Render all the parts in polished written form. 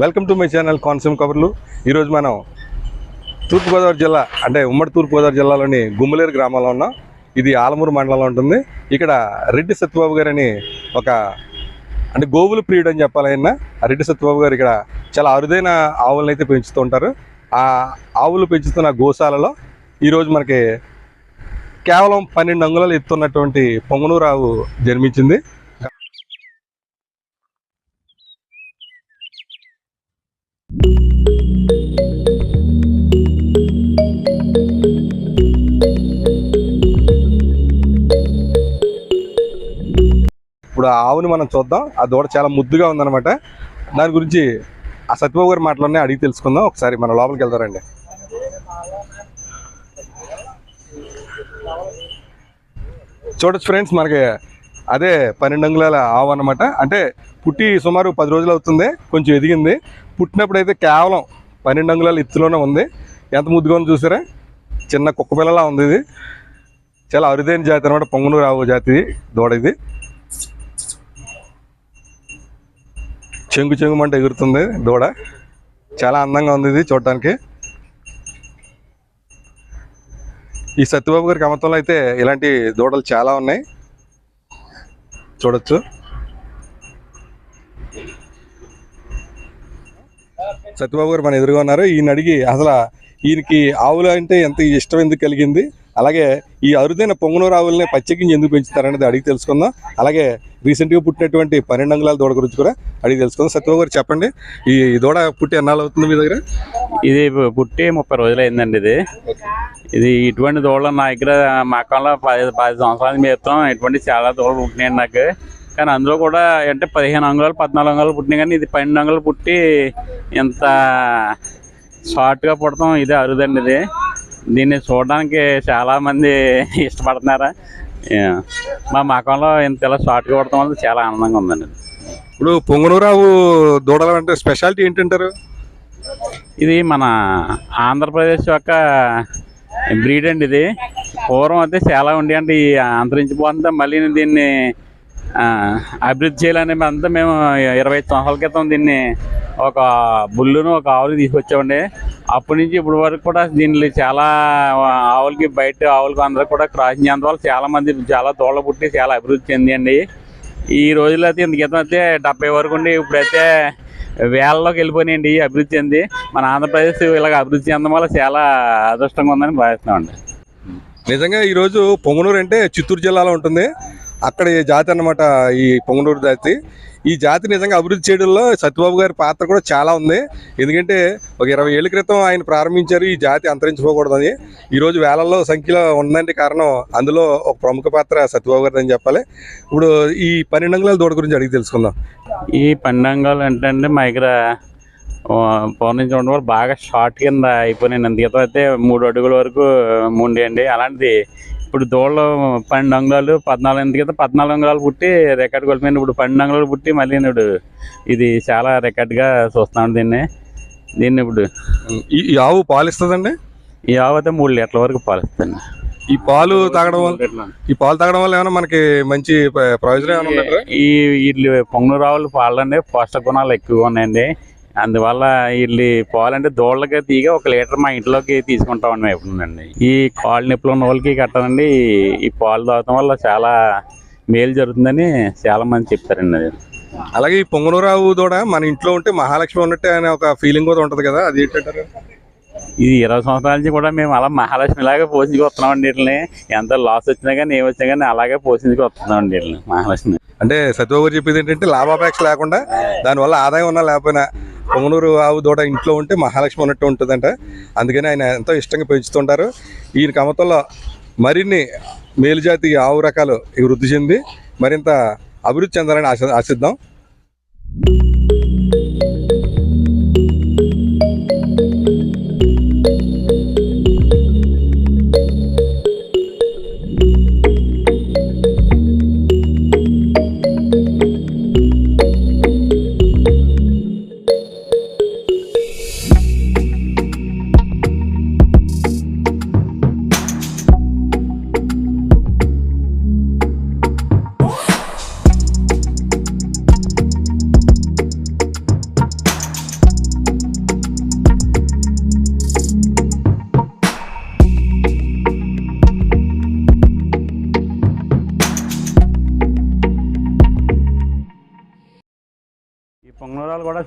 Welcome to my channel Konaseema కబుర్లు. ఈరోజు మనం తూర్పుగోదావరి జిల్లా అంటే ఉమ్మడి తూర్పుగోదావరి జిల్లాలోని గుమ్మలేరు గ్రామంలో ఉన్నాం. ఇది ఆలమూరు మండలంలో ఉంటుంది. ఇక్కడ రెడ్డి సత్యబాబు గారు అని ఒక అంటే గోవుల ప్రియుడు అని చెప్పాలి ఆయన. ఆ రెడ్డి సత్యబాబు గారు ఇక్కడ చాలా అరుదైన ఆవులను అయితే పెంచుతూ ఉంటారు. ఆ ఆవులు పెంచుతున్న గోశాలలో ఈరోజు మనకి కేవలం 12 అంగుళాలు ఎత్తున్నటువంటి పొంగనూరు ఆవు జన్మించింది. ఇప్పుడు ఆ ఆవుని మనం చూద్దాం. ఆ దూడ చాలా ముద్దుగా ఉందన్నమాట. దాని గురించి ఆ సత్యబాబు గారి మాటలోనే అడిగి తెలుసుకుందాం. ఒకసారి మన లోపలికి వెళ్తారండి. చూడొచ్చు ఫ్రెండ్స్, మనకి అదే 12 అంగుళాల ఆవు అన్నమాట. అంటే పుట్టి సుమారు 10 రోజులు అవుతుంది. కొంచెం ఎదిగింది. పుట్టినప్పుడు అయితే కేవలం 12 అంగుళాల ఎత్తులోనే ఉంది. ఎంత ముద్దుగా ఉంది చూసారా, చిన్న కుక్క పిల్లలా ఉంది. ఇది చాలా అరుదైన జాతి అనమాట, పొంగనూరు ఆవు జాతి దూడ. ఇది చెంగు చెంగుమంట ఎగురుతుంది దూడ. చాలా అందంగా ఉంది ఇది చూడటానికి. ఈ సత్యబాబు గారికి అమ్మతంలో అయితే ఇలాంటి దూడలు చాలా ఉన్నాయి, చూడొచ్చు. సత్యబాబు గారు మన ఎదురుగా ఉన్నారు. ఈయన అడిగి అసలు ఈయనకి ఆవులు అంటే ఎంత ఇష్టం ఎందుకు కలిగింది, అలాగే ఈ అరుదైన పొంగనూరు ఆవులని పచ్చగించి ఎందుకు పెంచుతారనేది అడిగి తెలుసుకుందాం. అలాగే రీసెంట్గా పుట్టినటువంటి 12 అంగుళాల దూడ గురించి కూడా అడిగి తెలుసుకుందాం. సత్యబాబు గారు చెప్పండి, ఈ దూడ పుట్టి ఎన్నాళ్ళు అవుతుంది మీ దగ్గర? ఇది పుట్టి 30 రోజులు అయిందండి. ఇది ఇటువంటి దూడలు నా దగ్గర మా అక్కలో 10 సంవత్సరాలు మేపుతాం. ఇటువంటి చాలా దూడలు పుట్టినాయండి నాకు. కానీ అందులో కూడా అంటే 15 అంగుళాలు 14 అంగుళాలు పుట్టినాయి. కానీ ఇది 12 అంగుళాలు పుట్టి ఇంత షార్ట్గా పుడతాం ఇదే అరుదండి. దీన్ని చూడడానికి చాలామంది ఇష్టపడుతున్నారు. మా మకంలో ఇంత ఇలా షార్ట్గా పుడతాం వల్ల చాలా ఆనందంగా ఉందండి. ఇప్పుడు పొంగనూరు ఆవు దూడలు అంటే స్పెషాలిటీ ఏంటంటారు? ఇది మన ఆంధ్రప్రదేశ్ యొక్క బ్రీడ్ అండి. ఇది పూర్వం అయితే చాలా ఉండి అంటే ఈ అంతరించిపోతుందా మళ్ళీ దీన్ని అభివృద్ధి చేయాలని అంతా మేము 25 సంవత్సరాల క్రితం దీన్ని ఒక బుల్లును ఒక ఆవులు తీసుకొచ్చామండి. అప్పటి నుంచి ఇప్పటి వరకు కూడా దీనిలో చాలా ఆవులకి బయట ఆవులకి అందరూ కూడా క్రాసింగ్ చేసేందువల్ల చాలామంది చాలా దూడలు పుట్టి చాలా అభివృద్ధి చెందండి. ఈ రోజుల్లో అయితే ఇంత క్రితం అయితే 70 వరకు ఉండి ఇప్పుడైతే వేలలోకి వెళ్ళిపోయినాయండి అభివృద్ధి చెంది. మన ఆంధ్రప్రదేశ్ ఇలాగ అభివృద్ధి చెందడం వల్ల చాలా అదృష్టంగా ఉందని భావిస్తున్నామండి. నిజంగా ఈరోజు పొంగనూరు అంటే చిత్తూరు జిల్లాలో ఉంటుంది. అక్కడ ఈ జాతి అన్నమాట, ఈ పొంగనూరు జాతి. ఈ జాతి నిజంగా అభివృద్ధి చేయడంలో సత్యబాబు గారి పాత్ర కూడా చాలా ఉంది. ఎందుకంటే ఒక 20 ఏళ్ళ క్రితం ఆయన ప్రారంభించారు ఈ జాతి అంతరించిపోకూడదని. ఈరోజు వేలల్లో సంఖ్యలో ఉందంటే కారణం అందులో ఒక ప్రముఖ పాత్ర సత్యబాబు గారిది అని చెప్పాలి. ఇప్పుడు ఈ 12 అంగుళాల దూడ గురించి అడిగి తెలుసుకుందాం. ఈ 12 అంగుళాలు అంటే మా దగ్గర పౌర్ణించి ఉండడం వల్ల బాగా షార్ట్ కింద అయిపోయినాయి. అందుకే అయితే 3 అడుగుల వరకు ముండేయండి. అలాంటిది ఇప్పుడు దూడలు 12 అంగుళాలు 14 ఎందుకైతే 14 అంగుళాలు పుట్టి రికార్డ్ కొలిపోయింది. ఇప్పుడు 12 అంగుళాలు పుట్టి మళ్ళీ ఇప్పుడు ఇది చాలా రికార్డ్గా చూస్తున్నాం దీన్ని ఇప్పుడు. ఈ ఆవు పాలు ఇస్తుందండి? ఈ ఆవు అయితే 3 లీటర్ల వరకు పాలు ఇస్తుంది. ఈ పాలు తాగడం వల్ల ఏమైనా మనకి మంచి ప్రయోజనం ఏమైనా ఉందంటారా? వీళ్ళు పొంగనూరు ఆవులు పాలండి పౌష్టిక గుణాలు ఎక్కువగా ఉన్నాయండి. అందువల్ల వీళ్ళు పాలంటే దూడలకి తీగ 1 లీటర్ మా ఇంట్లోకి తీసుకుంటామండి ఎప్పుడుందండి. ఈ కాళ్ళు నొప్పులు ఉన్న వాళ్ళకి కట్టాలండి ఈ పాలు తాగటం వల్ల చాలా మేలు జరుగుతుందని చాలా మంది చెప్తారండి. అది అలాగే ఈ పొంగనూరు ఆవు దూడ మన ఇంట్లో ఉంటే మహాలక్ష్మి ఉన్నట్టే అనే ఒక ఫీలింగ్ కూడా ఉంటుంది కదా, అది ఏంటంటారు? ఇది 20 సంవత్సరాల నుంచి కూడా మేము అలా మహాలక్ష్మిలాగా పోషించుకు వస్తున్నామండి. వీటిని ఎంత లాస్ వచ్చినా కానీ ఏమి వచ్చినా కానీ అలాగే పోషించుకు వస్తున్నామండి వీటిని మహాలక్ష్మి. అంటే సత్యబాబు గారు చెప్పేది ఏంటంటే లాభాపేక్ష లేకుండా దానివల్ల ఆదాయం ఉన్నా లేకపోయినా పొంగనూరు ఆవు దూడ ఇంట్లో ఉంటే మహాలక్ష్మి ఉన్నట్టు ఉంటుందంట. అందుకని ఆయన ఎంతో ఇష్టంగా పెంచుతుంటారు. ఈయన కమతంలో మరిన్ని మేలుజాతి ఆవు రకాలు వృద్ధి చెంది మరింత అభివృద్ధి చెందాలని ఆశిద్దాం.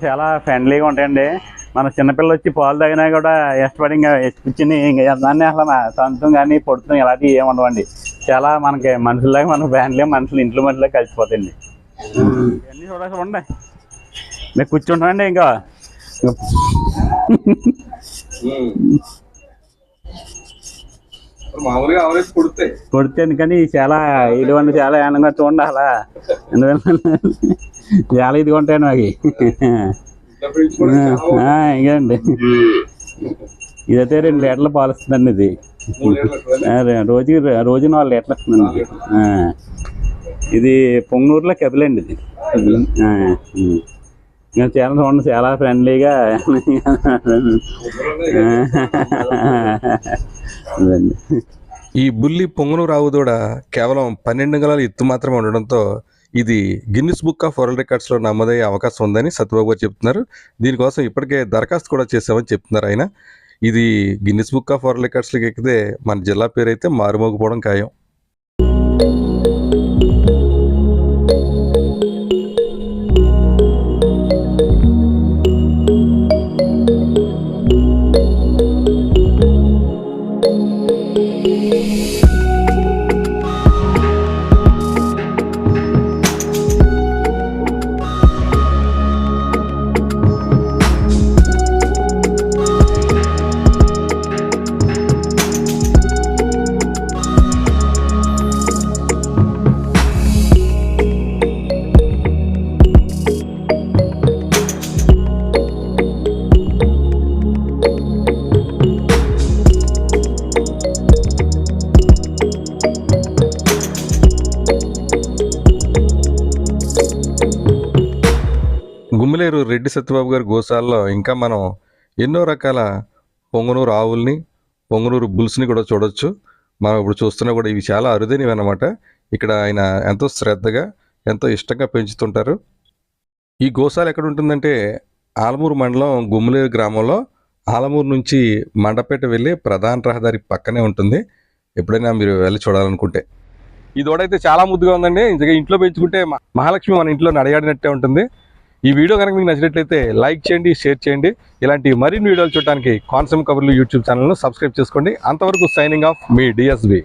చాలా ఫ్రెండ్లీగా ఉంటాయండి. మన చిన్నపిల్లలు వచ్చి పాలు తాగినా కూడా ఇష్టపడి ఇంకా కూర్చుని ఇంకా దాన్ని అసలు సొంతం కానీ పొడుతుంది ఇలాంటివి ఏమి ఉండవండి. చాలా మనకి మనుషుల్లాగా మన ఫ్యామిలీ మనుషులు ఇంట్లో మనుషులే కలిసిపోతాయండి. ఇవన్నీ చూడాల్సి ఉండే మీరు కూర్చుంటామండి ఇంకా మామూలుగా ఆవరేజ్ కొడితే కానీ చాలా ఇటువంటి చాలా ఆనందంగా చూడండి అలా చాలా ఇదిగా ఉంటాయండి మాకు. ఇంకండి ఇదైతే 2 లీటర్లు పాలు ఇస్తుందండి. ఇది రోజు 4 లీటర్లు ఇస్తుందండి. ఇది పొంగనూరులో కెబిలండి ఇది. ఇంకా చాలా చూడండి చాలా ఫ్రెండ్లీగా ఈ బుల్లి పొంగనూరు ఆవు దూడ కేవలం 12 గలాల ఎత్తు మాత్రమే ఉండడంతో ఇది గిన్నిస్ బుక్ ఆఫ్ వరల్డ్ రికార్డ్స్లో నమోదయ్యే అవకాశం ఉందని సత్యబాబు గారు చెప్తున్నారు. దీనికోసం ఇప్పటికే దరఖాస్తు కూడా చేసామని చెప్తున్నారు ఆయన. ఇది గిన్నిస్ బుక్ ఆఫ్ వరల్డ్ రికార్డ్స్లోకి ఎక్కితే మన జిల్లా పేరు అయితే మారుమోగిపోవడం ఖాయం. గుమ్మలేరు రెడ్డి సత్యబాబు గారి గోశాలలో ఇంకా మనం ఎన్నో రకాల పొంగనూరు ఆవుల్ని పొంగనూరు బుల్స్ని కూడా చూడొచ్చు. మనం ఇప్పుడు చూస్తున్నా కూడా ఇవి చాలా అరుదైనవి అన్నమాట. ఇక్కడ ఆయన ఎంతో శ్రద్ధగా ఎంతో ఇష్టంగా పెంచుతుంటారు. ఈ గోశాల ఎక్కడ ఉంటుందంటే ఆలమూరు మండలం గుమ్మలేరు గ్రామంలో ఆలమూరు నుంచి మండపేట వెళ్ళి ప్రధాన రహదారి పక్కనే ఉంటుంది. ఎప్పుడైనా మీరు వెళ్ళి చూడాలనుకుంటే. ఈ దూడైతే చాలా ముద్దుగా ఉందండి. ఇంట్లో పెంచుకుంటే మహాలక్ష్మి మన ఇంట్లో అడిగాడినట్టే ఉంటుంది. ఈ వీడియో కనుక మీకు నచ్చినట్లయితే లైక్ చేయండి, షేర్ చేయండి. ఇలాంటి మరిన్ని వీడియోలు చూడడానికి కోనసీమ కబుర్లు యూట్యూబ్ ఛానల్ను సబ్స్క్రైబ్ చేసుకోండి. అంతవరకు సైనింగ్ ఆఫ్ మీ డిఎస్బి.